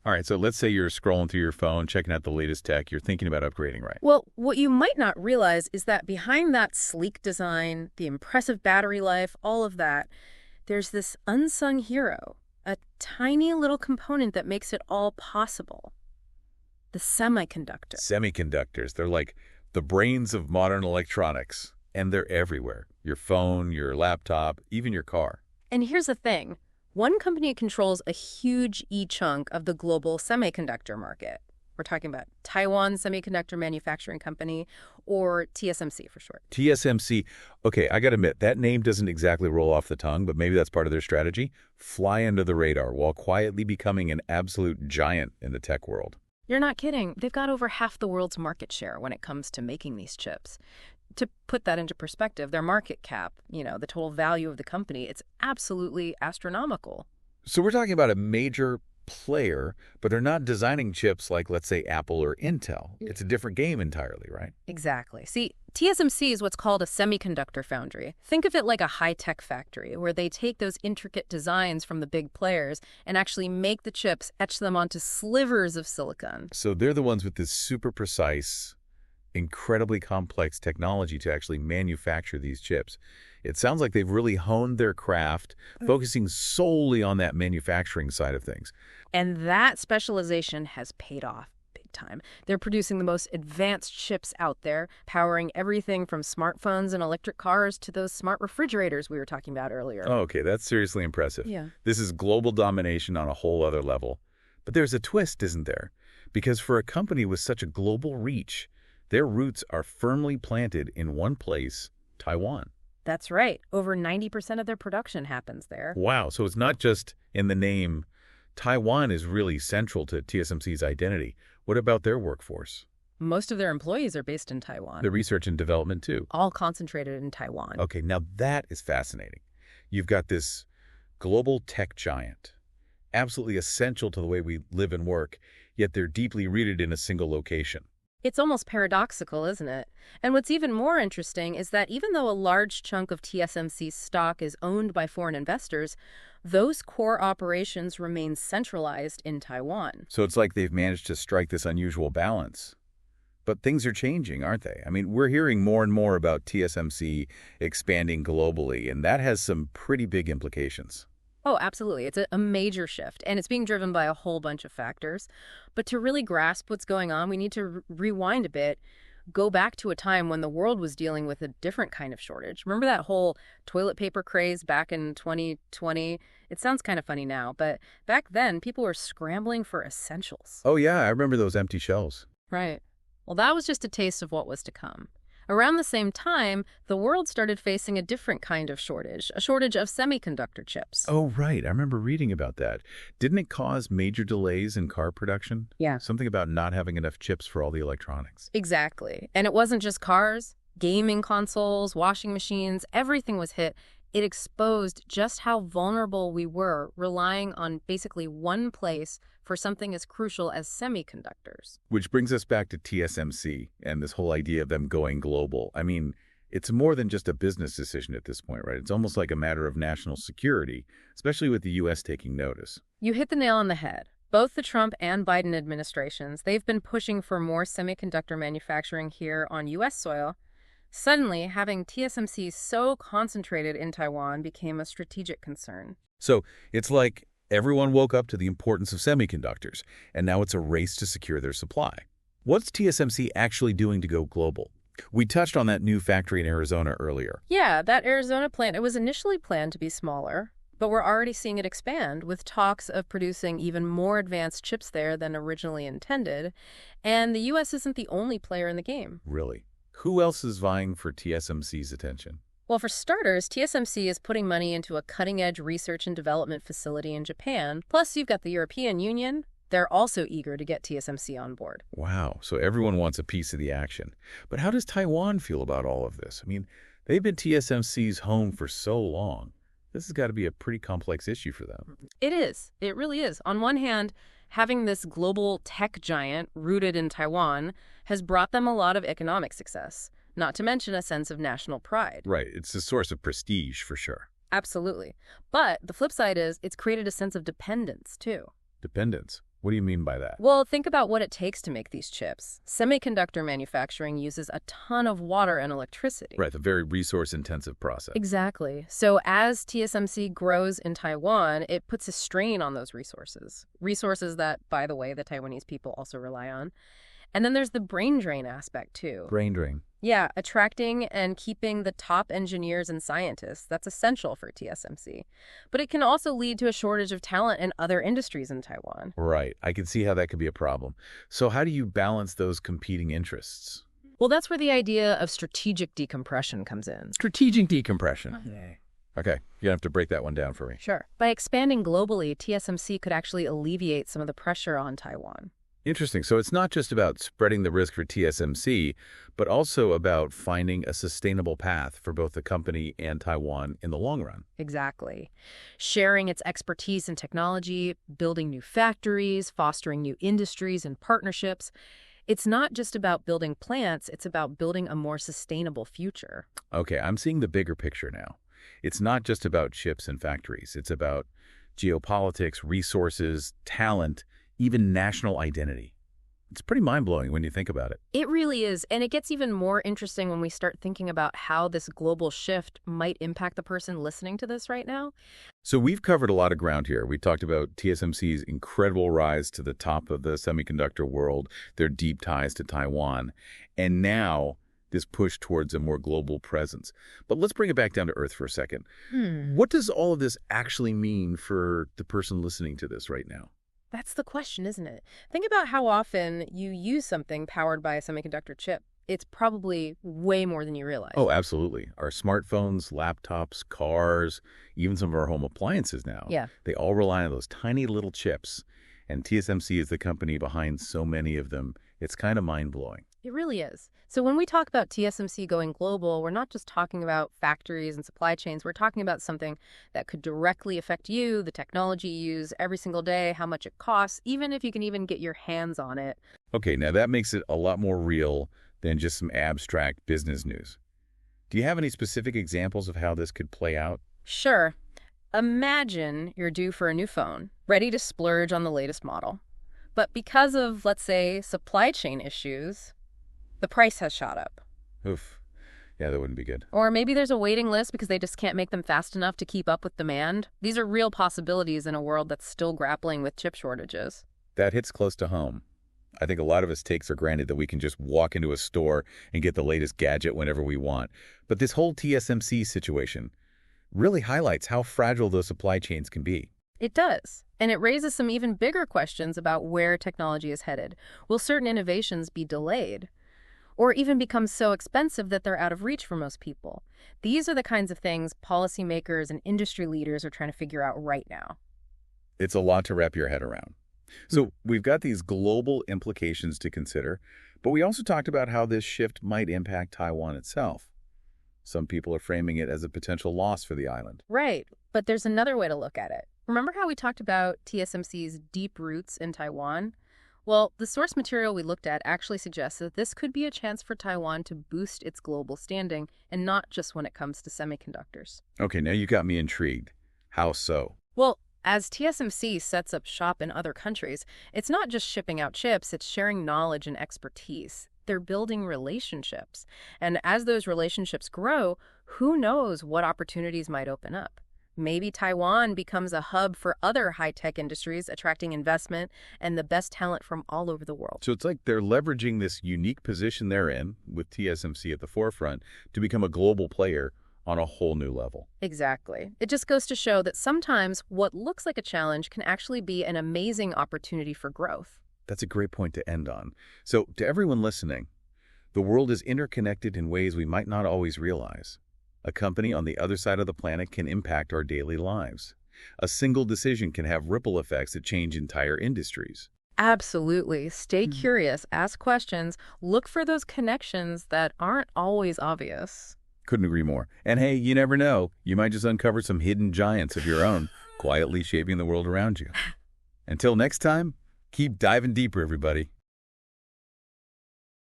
All right, so let's say you're scrolling through your phone, checking out the latest tech. You're thinking about upgrading, right? Well, what you might not realize is that behind that sleek design, the impressive battery life, all of that, there's this unsung hero, a tiny little component that makes it all possible. The semiconductor. Semiconductors, they're like the brains of modern electronics, and they're everywhere. Your phone, your laptop, even your car. And here's the thing. One company controls a huge chunk of the global semiconductor market. We're talking about Taiwan Semiconductor Manufacturing Company, or TSMC for short. TSMC. Okay, I got to admit, that name doesn't exactly roll off the tongue, but maybe that's part of their strategy. Fly under the radar while quietly becoming an absolute giant in the tech world. You're not kidding. They've got over half the world's market share when it comes to making these chips. To put that into perspective, their market cap, the total value of the company, it's absolutely astronomical. So we're talking about a major player, but they're not designing chips like, let's say, Apple or Intel. It's a different game entirely, right? Exactly. See, TSMC is what's called a semiconductor foundry. Think of it like a high-tech factory where they take those intricate designs from the big players and actually make the chips, etch them onto slivers of silicon. So they're the ones with this super precise, incredibly complex technology to actually manufacture these chips. It sounds like they've really honed their craft, focusing solely on that manufacturing side of things. And that specialization has paid off big time. They're producing the most advanced chips out there, powering everything from smartphones and electric cars to those smart refrigerators we were talking about earlier. Oh, okay, that's seriously impressive. Yeah. This is global domination on a whole other level. But there's a twist, isn't there? Because for a company with such a global reach, their roots are firmly planted in one place, Taiwan. That's right. Over 90% of their production happens there. Wow, so it's not just in the name. Taiwan is really central to TSMC's identity. What about their workforce? Most of their employees are based in Taiwan. The research and development, too. All concentrated in Taiwan. Okay, now that is fascinating. You've got this global tech giant, absolutely essential to the way we live and work, yet they're deeply rooted in a single location. It's almost paradoxical, isn't it? And what's even more interesting is that even though a large chunk of TSMC's stock is owned by foreign investors, those core operations remain centralized in Taiwan. So it's like they've managed to strike this unusual balance. But things are changing, aren't they? I mean, we're hearing more and more about TSMC expanding globally, and that has some pretty big implications. Oh, absolutely. It's a major shift, and it's being driven by a whole bunch of factors. But to really grasp what's going on, we need to rewind a bit, go back to a time when the world was dealing with a different kind of shortage. Remember that whole toilet paper craze back in 2020? It sounds kind of funny now, but back then, people were scrambling for essentials. Oh, yeah, I remember those empty shelves. Right. Well, that was just a taste of what was to come. Around the same time, the world started facing a different kind of shortage, a shortage of semiconductor chips. Oh, right. I remember reading about that. Didn't it cause major delays in car production? Yeah. Something about not having enough chips for all the electronics. Exactly. And it wasn't just cars. Gaming consoles, washing machines, everything was hit. It exposed just how vulnerable we were, relying on basically one place for something as crucial as semiconductors. Which brings us back to TSMC and this whole idea of them going global. I mean, it's more than just a business decision at this point, right? It's almost like a matter of national security, especially with the U.S. taking notice. You hit the nail on the head. Both the Trump and Biden administrations, they've been pushing for more semiconductor manufacturing here on U.S. soil. Suddenly, having TSMC so concentrated in Taiwan became a strategic concern. So it's like everyone woke up to the importance of semiconductors, and now it's a race to secure their supply. What's TSMC actually doing to go global? We touched on that new factory in Arizona earlier. Yeah, that Arizona plant, it was initially planned to be smaller, but we're already seeing it expand with talks of producing even more advanced chips there than originally intended. And the U.S. isn't the only player in the game. Really? Who else is vying for TSMC's attention? Well, for starters, TSMC is putting money into a cutting-edge research and development facility in Japan. Plus, you've got the European Union. They're also eager to get TSMC on board. Wow, so everyone wants a piece of the action. But how does Taiwan feel about all of this? I mean, they've been TSMC's home for so long. This has got to be a pretty complex issue for them. It is. It really is. On one hand, having this global tech giant rooted in Taiwan has brought them a lot of economic success, not to mention a sense of national pride. Right. It's a source of prestige, for sure. Absolutely. But the flip side is it's created a sense of dependence, too. Dependence. What do you mean by that? Well, think about what it takes to make these chips. Semiconductor manufacturing uses a ton of water and electricity. Right, the very resource-intensive process. Exactly. So as TSMC grows in Taiwan, it puts a strain on those resources. Resources that, by the way, the Taiwanese people also rely on. And then there's the brain drain aspect, too. Brain drain. Yeah, attracting and keeping the top engineers and scientists. That's essential for TSMC. But it can also lead to a shortage of talent in other industries in Taiwan. Right. I can see how that could be a problem. So how do you balance those competing interests? Well, that's where the idea of strategic decompression comes in. Strategic decompression. Okay, you're going to have to break that one down for me. Sure. By expanding globally, TSMC could actually alleviate some of the pressure on Taiwan. Interesting. So it's not just about spreading the risk for TSMC, but also about finding a sustainable path for both the company and Taiwan in the long run. Exactly. Sharing its expertise and technology, building new factories, fostering new industries and partnerships. It's not just about building plants, it's about building a more sustainable future. Okay, I'm seeing the bigger picture now. It's not just about chips and factories. It's about geopolitics, resources, talent, even national identity. It's pretty mind-blowing when you think about it. It really is, and it gets even more interesting when we start thinking about how this global shift might impact the person listening to this right now. So we've covered a lot of ground here. We talked about TSMC's incredible rise to the top of the semiconductor world, their deep ties to Taiwan, and now this push towards a more global presence. But let's bring it back down to earth for a second. What does all of this actually mean for the person listening to this right now? That's the question, isn't it? Think about how often you use something powered by a semiconductor chip. It's probably way more than you realize. Oh, absolutely. Our smartphones, laptops, cars, even some of our home appliances now. Yeah. They all rely on those tiny little chips. And TSMC is the company behind so many of them. It's kind of mind-blowing. It really is. So when we talk about TSMC going global, we're not just talking about factories and supply chains. We're talking about something that could directly affect you, the technology you use every single day, how much it costs, even if you can even get your hands on it. Okay, now that makes it a lot more real than just some abstract business news. Do you have any specific examples of how this could play out? Sure. Imagine you're due for a new phone, ready to splurge on the latest model. But because of, let's say, supply chain issues, the price has shot up. Oof. Yeah, that wouldn't be good. Or maybe there's a waiting list because they just can't make them fast enough to keep up with demand. These are real possibilities in a world that's still grappling with chip shortages. That hits close to home. I think a lot of us take for granted that we can just walk into a store and get the latest gadget whenever we want. But this whole TSMC situation really highlights how fragile those supply chains can be. It does. And it raises some even bigger questions about where technology is headed. Will certain innovations be delayed? Or even become so expensive that they're out of reach for most people? These are the kinds of things policymakers and industry leaders are trying to figure out right now. It's a lot to wrap your head around. So we've got these global implications to consider, but we also talked about how this shift might impact Taiwan itself. Some people are framing it as a potential loss for the island. Right, but there's another way to look at it. Remember how we talked about TSMC's deep roots in Taiwan? Well, the source material we looked at actually suggests that this could be a chance for Taiwan to boost its global standing, and not just when it comes to semiconductors. Okay, now you got me intrigued. How so? Well, as TSMC sets up shop in other countries, it's not just shipping out chips, it's sharing knowledge and expertise. They're building relationships. And as those relationships grow, who knows what opportunities might open up? Maybe Taiwan becomes a hub for other high-tech industries, attracting investment and the best talent from all over the world. So it's like they're leveraging this unique position they're in, with TSMC at the forefront, to become a global player on a whole new level. Exactly. It just goes to show that sometimes what looks like a challenge can actually be an amazing opportunity for growth. That's a great point to end on. So to everyone listening, the world is interconnected in ways we might not always realize. A company on the other side of the planet can impact our daily lives. A single decision can have ripple effects that change entire industries. Absolutely. Stay curious, ask questions, look for those connections that aren't always obvious. Couldn't agree more. And hey, you never know. You might just uncover some hidden giants of your own, quietly shaping the world around you. Until next time, keep diving deeper, everybody.